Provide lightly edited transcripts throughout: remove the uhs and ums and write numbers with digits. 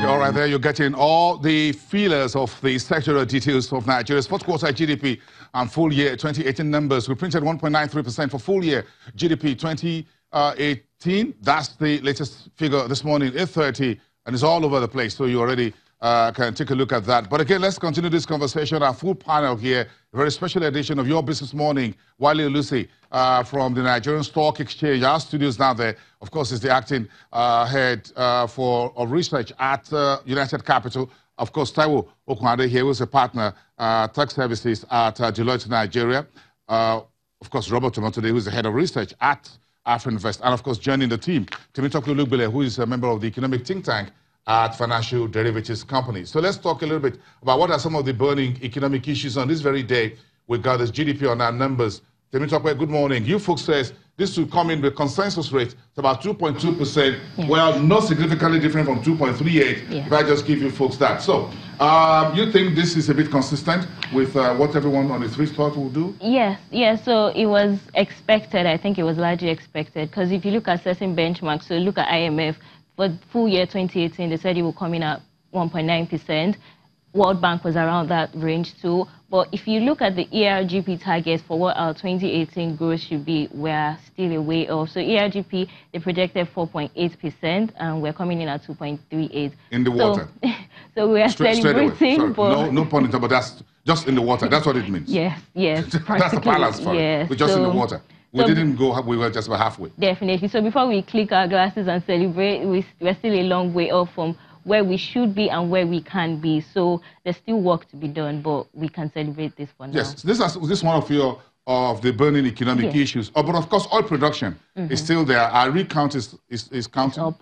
all right, there you're getting all the feelers of the sectoral details of Nigeria's fourth quarter GDP and full year 2018 numbers. We printed 1.93% for full year GDP 2018. That's the latest figure this morning, 8:30, and it's all over the place, so you already can take a look at that. But again, let's continue this conversation. Our full panel here, a very special edition of Your Business Morning. Wale Lucy from the Nigerian Stock Exchange. Our studios down there, of course, is the acting head of research at United Capital. Of course, Taiwo Okunade here, who's a partner, tax services at Deloitte Nigeria. Of course, Robert Tomotode, who's the head of research at Afrinvest. And of course, joining the team, Temitope Olugbele, who is a member of the economic think tank at Financial Derivatives Company. So let's talk a little bit about what are some of the burning economic issues on this very day. We got this GDP on our numbers. Temitope, good morning. You folks says this will come in with consensus rate to about 2.2%. Yes. Well, not significantly different from 2.38, if I just give you folks that. So you think this is a bit consistent with what everyone on the street thought will do? Yes, so it was expected. I think it was largely expected, because if you look at certain benchmarks, so look at IMF, for full year 2018, they said it will come in at 1.9%. World Bank was around that range too. But if you look at the ERGP targets for what our 2018 growth should be, we're still a way off. So ERGP, they projected 4.8%, and we're coming in at 2.38. In the water. So we are celebrating. But no pun intended, but that's just in the water. That's what it means. Yes. That's the balance for it. We're just in the water. We didn't go, we were just about halfway. Definitely. So before we click our glasses and celebrate, we're still a long way off from where we should be and where we can be. So there's still work to be done, but we can celebrate this for now. Yes, this is one of the burning economic issues. But of course, oil production is still there. Our recount is counting. Up.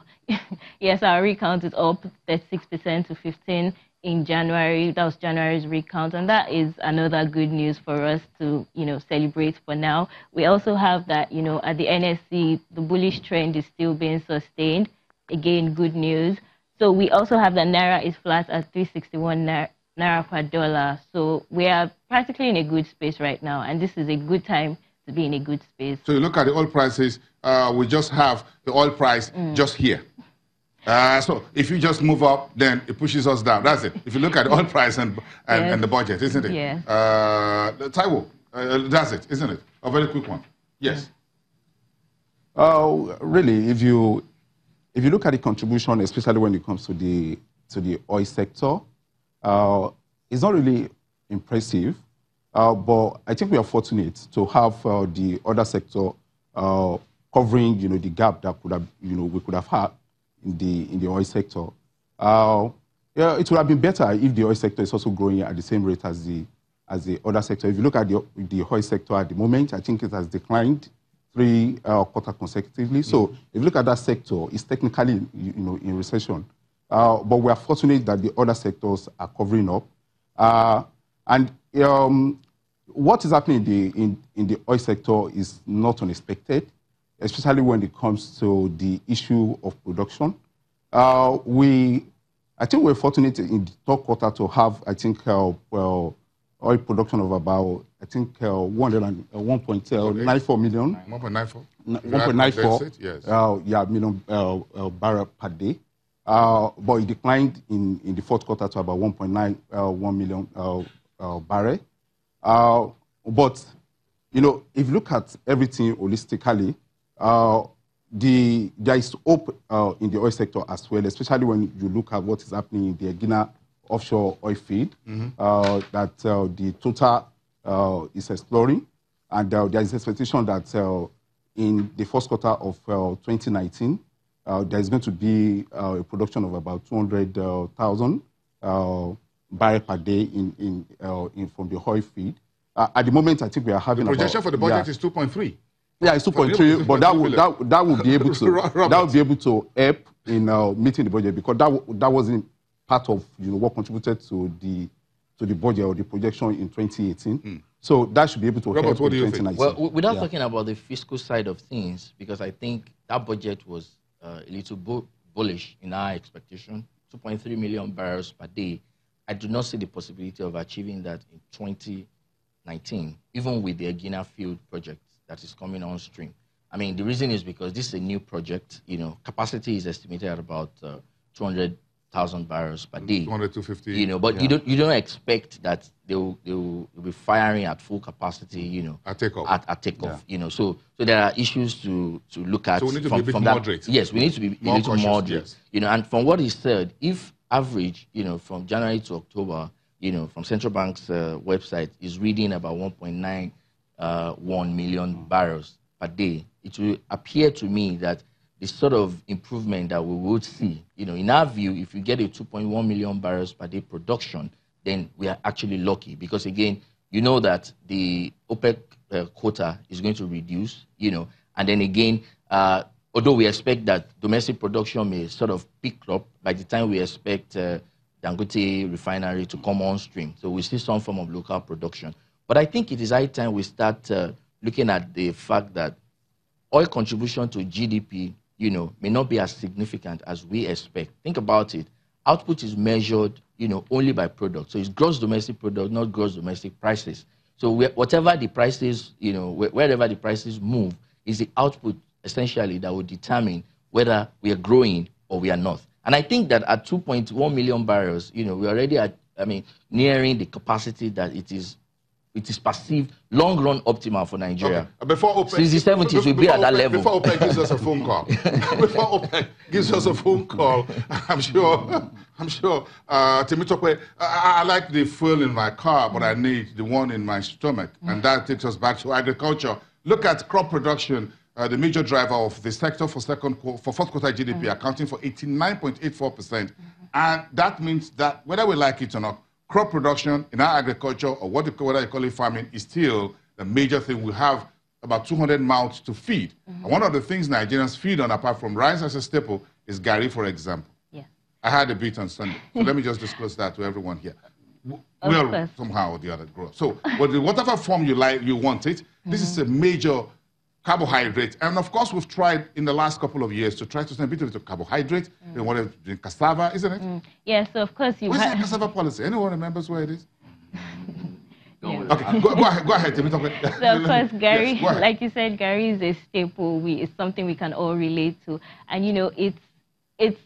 Yes, our recount is up 36% to 15 in January. That was January's recount, and that is another good news for us to, celebrate for now. We also have that, at the NSC, the bullish trend is still being sustained. Again, good news. So we also have that Naira is flat at 361 Naira per dollar. So we are practically in a good space right now, and this is a good time to be in a good space. So you look at the oil prices, we just have the oil price just here. So if you just move up, then it pushes us down. That's it. If you look at the oil price and the budget, isn't it? Yes. Taiwo, that's it, isn't it? A very quick one. Yes. Really, if you look at the contribution, especially when it comes to the oil sector, it's not really impressive. But I think we are fortunate to have the other sector covering, the gap that could have, we could have had in the oil sector. It would have been better if the oil sector is also growing at the same rate as the other sector. If you look at the oil sector at the moment, I think it has declined 3 quarters consecutively. So if you look at that sector, it's technically in recession. But we are fortunate that the other sectors are covering up. And what is happening in the oil sector is not unexpected, especially when it comes to the issue of production. I think we're fortunate in the third quarter to have, I think, oil production of about, I think, 1.94 million. 1.94? 1.94 yes. Million barrel per day. But it declined in the fourth quarter to about 1.91 million barrel. But, if you look at everything holistically, there is hope in the oil sector as well, especially when you look at what is happening in the Guinea offshore oil field that the Total is exploring. And there is expectation that in the first quarter of 2019, there is going to be a production of about 200,000 barrels per day from the oil field. At the moment, I think we are having the projection for the budget is 2.3. Yeah, it's 2.3, but that would be able to help in meeting the budget, because that wasn't part of what contributed to the budget or the projection in 2018. So that should be able to help in 2019. Well, without talking about the fiscal side of things, because I think that budget was a little bullish in our expectation, 2.3 million barrels per day. I do not see the possibility of achieving that in 2019, even with the Guinea field project that is coming on stream. I mean, the reason is because this is a new project. Capacity is estimated at about 200,000 200,000 barrels per day. 200, 250. You know, but you don't expect that they'll be firing at full capacity. You know, at takeoff. At takeoff. You know, so there are issues to look at. So we need to from, be a bit from moderate. That, yes, we need to be a little moderate. Yes. You know, and from what he said, if average, you know, from January to October, you know, from Central Bank's website is reading about 1.91 million barrels per day, it will appear to me that the sort of improvement that we would see, you know, in our view, if you get a 2.1 million barrels per day production, then we are actually lucky because, again, you know that the OPEC quota is going to reduce, you know, and then again, although we expect that domestic production may sort of pick up by the time we expect Dangote refinery to come on stream. So we see some form of local production. But I think it is high time we start looking at the fact that oil contribution to GDP, you know, may not be as significant as we expect. Think about it. Output is measured, you know, only by product. So it's gross domestic product, not gross domestic prices. So whatever the prices, you know, wherever the prices move, is the output essentially that will determine whether we are growing or we are not. And I think that at 2.1 million barrels, you know, we're already at, I mean, nearing the capacity that it is perceived long-run optimal for Nigeria. Okay. Before OPEC, since the 70s, we'll be at that level. Before OPEC gives us a phone call, I'm sure, Temitope, I like the fuel in my car, but I need the one in my stomach. And that takes us back to agriculture. Look at crop production, the major driver of the sector for fourth quarter GDP, accounting for 89.84%. And that means that whether we like it or not, crop production in our agriculture, or whether you call it farming, is still the major thing. We have about 200 mouths to feed. And one of the things Nigerians feed on, apart from rice as a staple, is gari, for example. Yeah. I had a bit on Sunday. So let me just disclose that to everyone here. We'll somehow or the other grow. So whatever form you want it, this is a major carbohydrate. And of course, we've tried in the last couple of years to try to send a bit of carbohydrate. They want to drink cassava, isn't it? Yeah, so of course you What's that cassava policy? Anyone remembers where it is? Okay, go ahead. So of course, gari, yes, like you said, gari is a staple. It's something we can all relate to. And you know, it's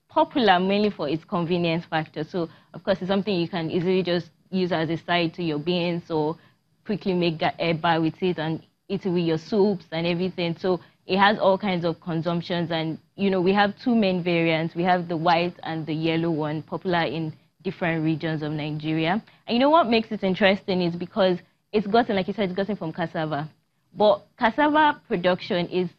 popular mainly for its convenience factor. So of course, it's something you can easily just use as a side to your beans or quickly make eba with it and eat it with your soups and everything. So it has all kinds of consumptions. And, you know, we have two main variants. We have the white and the yellow one, popular in different regions of Nigeria. And you know what makes it interesting is because it's gotten, like you said, it's gotten from cassava. But cassava production is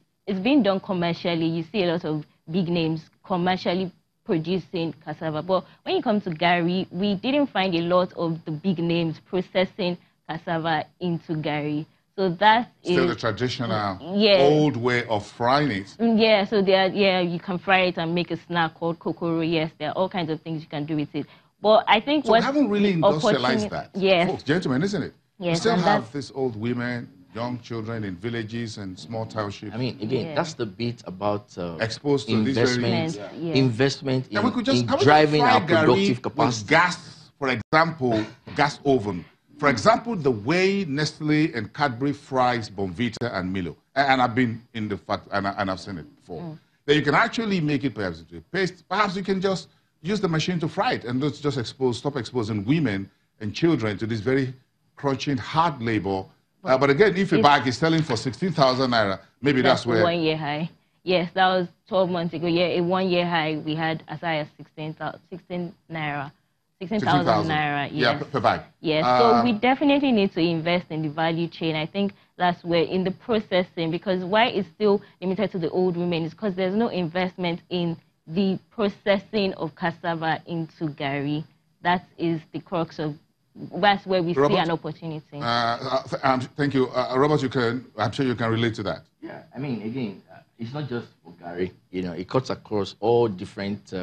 being done commercially. You see a lot of big names commercially producing cassava. But when it comes to gari, we didn't find a lot of the big names processing cassava into gari. So that still the traditional old way of frying it. Yeah, so you can fry it and make a snack called kokoro. Yes, there are all kinds of things you can do with it. But I think we haven't really industrialized that. Yes. Folks, gentlemen, isn't it? Yes. We still have these old women, young children in villages and small townships. I mean, again, that's the bit about exposed to investment, investment in driving our productive capacity. With gas, for example, gas oven. For example, the way Nestle and Cadbury fries Bonvita and Milo, and I've been in the fact, and I've seen it before, that you can actually make it perhaps into a paste. Perhaps you can just use the machine to fry it and just stop exposing women and children to this very crunching, hard labor. But again, if a bag is selling for 16,000 naira, maybe that's where... 1 year high. Yes, that was 12 months ago. Yeah, a 1 year high, we had as high as 16 naira. 16,000 naira, yes. Yeah, per bag. Yes, so we definitely need to invest in the value chain. I think that's where, in the processing, because why it's still limited to the old women is because there's no investment in the processing of cassava into gari. That is the crux of, that's where we see an opportunity. Thank you. Robert, I'm sure you can relate to that. Yeah, I mean, again, it's not just for gari. You know, it cuts across all different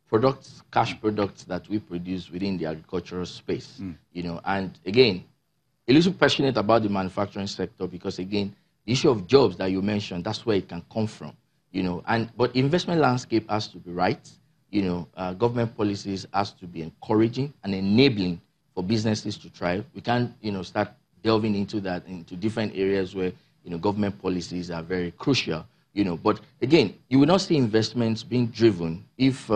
products, cash products that we produce within the agricultural space, you know, and again, a little passionate about the manufacturing sector because again, the issue of jobs that you mentioned, that's where it can come from, you know, but investment landscape has to be right, you know, government policies has to be encouraging and enabling for businesses to thrive. We can't, you know, start delving into that, into different areas where, you know, government policies are very crucial. you know. But again, you will not see investments being driven if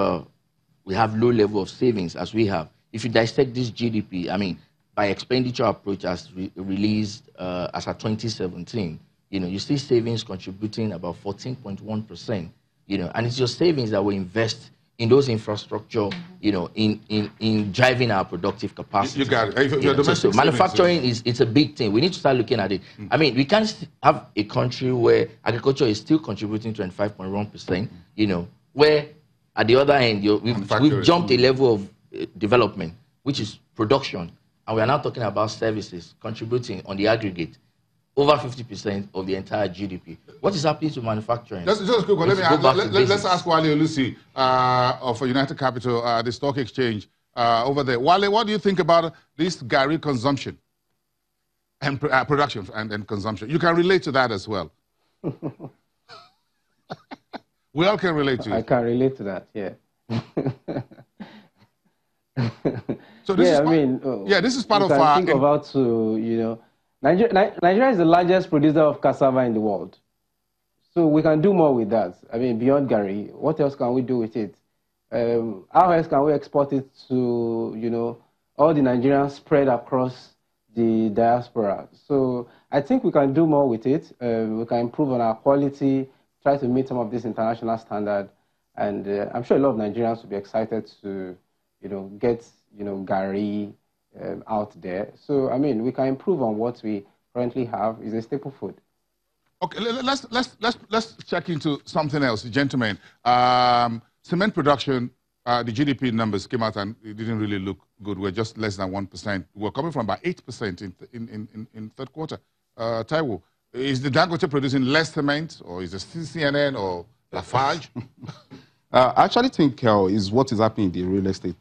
we have low level of savings as we have. If you dissect this GDP, I mean, by expenditure approach as released as at 2017, you know, you see savings contributing about 14.1%, you know, and it's your savings that will invest in those infrastructure, you know, in driving our productive capacity. You got it. So manufacturing it's a big thing. We need to start looking at it. I mean, we can't have a country where agriculture is still contributing 25.1%, you know, where at the other end, we've jumped a level of development, which is production, and we are now talking about services contributing on the aggregate over 50% of the entire GDP. What is happening to manufacturing? Just a quick one. Let's ask Wale Olusi of United Capital, the stock exchange over there. Wale, what do you think about this Gary consumption and production and consumption? You can relate to that as well. We all can relate to it. I can relate to that, yeah. So this this is part of our... think about to, you know, Nigeria is the largest producer of cassava in the world. So we can do more with that. I mean, beyond Gary, what else can we do with it? How else can we export it to, you know, all the Nigerians spread across the diaspora? So I think we can do more with it. We can improve on our quality, try to meet some of this international standard. And I'm sure a lot of Nigerians will be excited to, you know, get, you know, Gary out there. So, I mean, we can improve on what we currently have. Is a staple food. Okay, let's check into something else, gentlemen. Cement production, the GDP numbers came out and it didn't really look good. We're just less than 1%. We're coming from about 8% in third quarter. Taiwo, is the Dangote producing less cement, or is it CNN or Lafarge? I actually think is what is happening in the real estate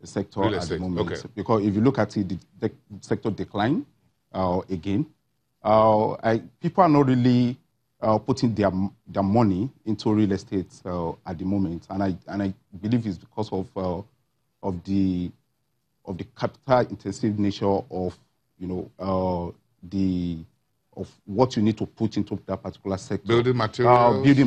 sector at the moment. Okay. Because if you look at it, the sector decline again. People are not really putting their money into real estate at the moment, and I believe it's because of the capital intensive nature of, you know, of what you need to put into that particular sector. Building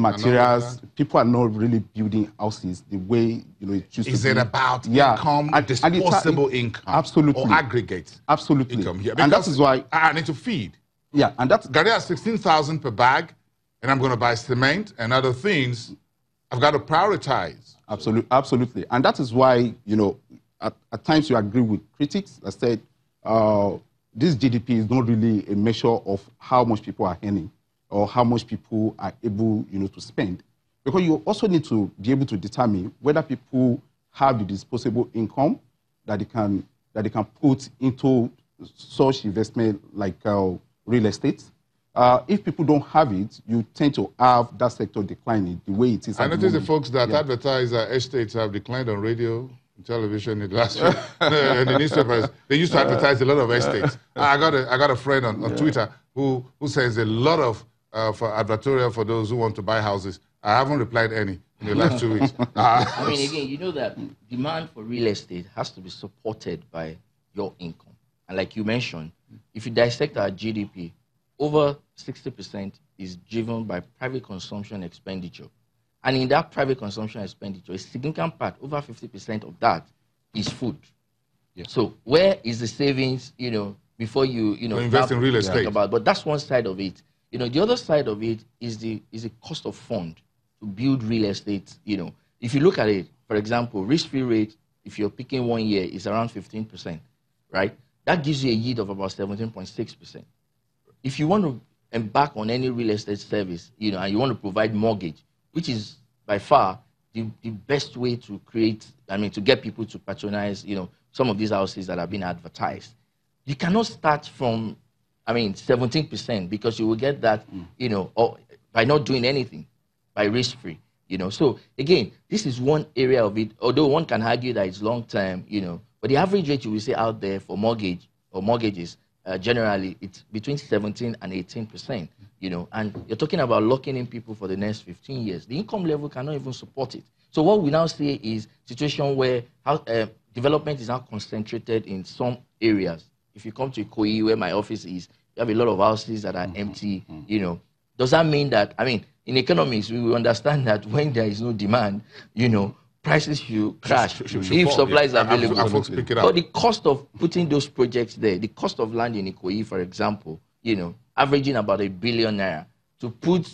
materials. People are not really building houses the way, you know, it used to be. Is it about income, disposable income? Absolutely. Or aggregate? Absolutely. Income here. And that is why I need to feed. Yeah, and that's... Gary has 16,000 per bag, and I'm going to buy cement and other things. I've got to prioritize. Absolutely. And that is why, you know, at times you agree with critics that said, this GDP is not really a measure of how much people are earning or how much people are able, you know, to spend. Because you also need to be able to determine whether people have the disposable income that they can put into such investment like real estate. If people don't have it, you tend to have that sector declining the way it is. I noticed the folks that advertise estates have declined on radio, television in the last year, and the newspapers. They used to advertise a lot of estates. I got a friend on Twitter who says a lot of for advertorial for those who want to buy houses. I haven't replied any in the last 2 weeks. I mean, again, you know that demand for real estate has to be supported by your income. And like you mentioned, if you dissect our GDP, over 60% is driven by private consumption expenditure. And in that private consumption expenditure, a significant part, over 50% of that, is food. Yeah. So where is the savings, you know, before you invest in real estate? But that's one side of it. You know, the other side of it is the cost of fund to build real estate. You know, if you look at it, for example, risk-free rate, if you're picking 1 year, is around 15%, right? That gives you a yield of about 17.6%. If you want to embark on any real estate service, you know, and you want to provide mortgage, which is by far the best way to create, to get people to patronize, you know, some of these houses that have been advertised. You cannot start from, 17%, because you will get that, you know, or by not doing anything, by risk-free, you know. So again, this is one area of it, although one can argue that it's long-term, you know, but the average rate you will see out there for mortgage or mortgages, generally, it's between 17 and 18%, you know, and you're talking about locking in people for the next 15 years. The income level cannot even support it. So what we now see is a situation where development is now concentrated in some areas. If you come to Ikoyi, where my office is, you have a lot of houses that are empty, you know. Does that mean that, in economics, we will understand that when there is no demand, you know, prices should crash if supply is available. But the cost of putting those projects there, the cost of land in Ikoyi, for example, you know, averaging about ₦1 billion to put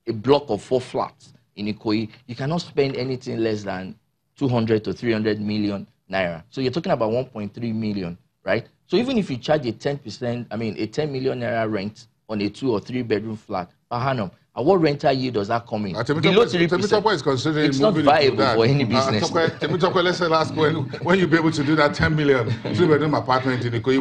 a block of 4 flats in Ikoyi, you cannot spend anything less than 200 to 300 million naira. So you're talking about 1.3 million, right? So even if you charge a 10%, I mean, a 10 million naira rent on a 2 or 3 bedroom flat per annum, and what rental yield does that come in? Below 3%. Is considering it's not viable for any business. Let's say last when you'll be able to do that 10 million 3-bedroom apartment in Ikoyi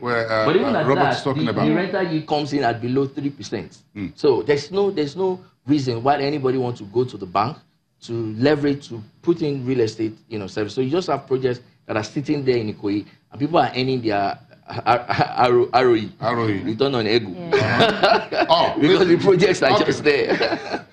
where but even at Robert's that, talking about. The rental yield comes in at below 3%. So there's no reason why anybody wants to go to the bank to leverage to put in real estate, you know, service. So you just have projects that are sitting there in Ikoyi, and people are earning their ROE, return on ego. Yeah. Because the projects are just there.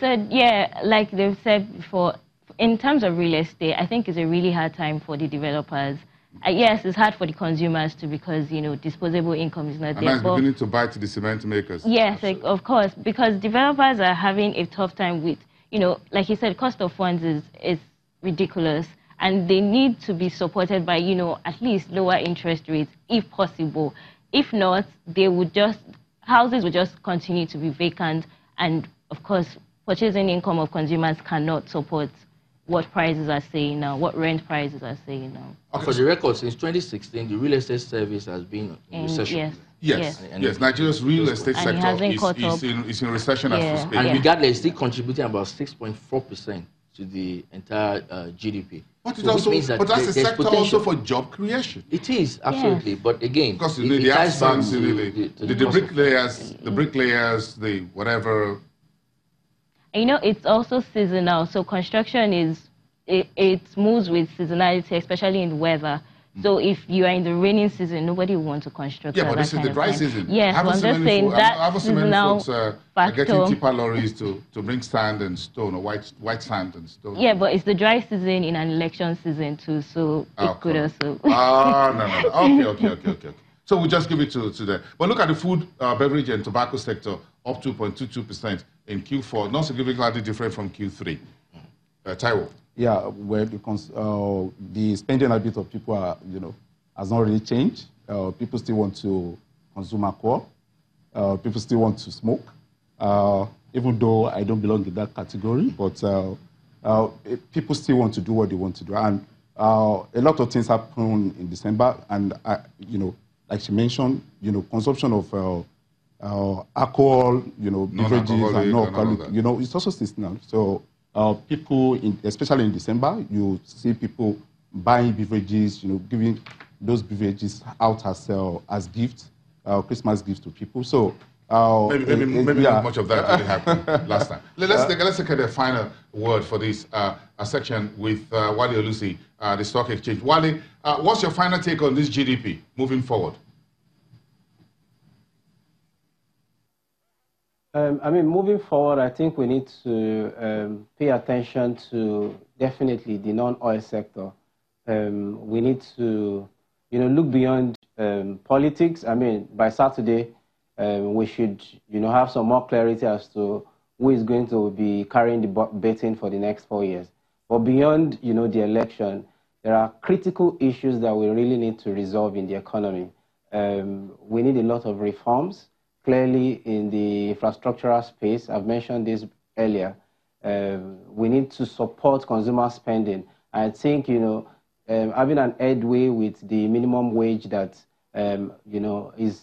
So yeah, like they've said before, in terms of real estate, I think it's a really hard time for the developers. Yes, it's hard for the consumers too, because, you know, disposable income is not there. And that's beginning to bite to the cement makers. Yes, like, of course, because developers are having a tough time with, you know, like you said, cost of funds is ridiculous. And they need to be supported by, you know, at least lower interest rates, if possible. If not, houses would just continue to be vacant. And, of course, purchasing income of consumers cannot support what prices are saying now, what rent prices are saying now. Okay. For the record, since 2016, the real estate service has been in recession. Yes. Nigeria's real estate sector is in recession as we speak. And regardless, it's still contributing about 6.4% to the entire GDP. But that's a sector also for job creation. It is, absolutely. Yes. But again, because the absence, the bricklayers, the whatever. You know, it's also seasonal. So construction it moves with seasonality, especially in weather. So if you are in the raining season, nobody will want to construct. Yeah, but this is the dry season. Yes, I'm just saying that seasonal folks are getting tipper lorries to bring sand and stone, or white sand and stone. Yeah, but it's the dry season in an election season too, so it could also. No. Okay. So we'll just give it to them. But look at the food, beverage, and tobacco sector, up 2.22% in Q4, not significantly different from Q3. Taiwo. Yeah, well, because the spending habit of people has not really changed. People still want to consume alcohol. People still want to smoke. Even though I don't belong in that category, but people still want to do what they want to do. And a lot of things happen in December, and like she mentioned, consumption of alcohol, beverages and non-alcoholic, it's also seasonal. So people, especially in December, you see people buying beverages, giving those beverages out as gifts, Christmas gifts to people. So maybe not much of that really happened last time. Let's take the final word for this section with Wale Olusi, the stock exchange. Wale, what's your final take on this GDP moving forward? Moving forward, I think we need to pay attention to definitely the non-oil sector. We need to, look beyond politics. By Saturday, we should, have some more clarity as to who is going to be carrying the baton for the next 4 years. But beyond, the election, there are critical issues that we really need to resolve in the economy. We need a lot of reforms. Clearly, in the infrastructural space, I've mentioned this earlier, we need to support consumer spending. I think, having an headway with the minimum wage that, is,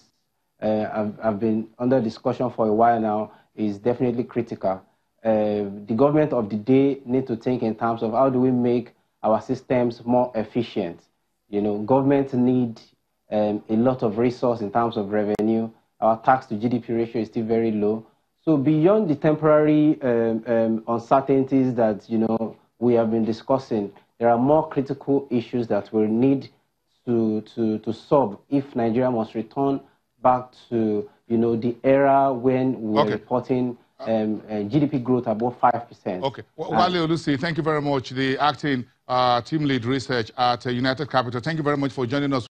I've been under discussion for a while now, is definitely critical. The government of the day need to think in terms of how do we make our systems more efficient. Government need a lot of resource in terms of revenue. Our tax to GDP ratio is still very low. So beyond the temporary uncertainties that we have been discussing, there are more critical issues that we need to solve if Nigeria must return back to the era when we were reporting GDP growth above 5%. Okay, Wale Olusi, thank you very much. The acting team lead research at United Capital. Thank you very much for joining us.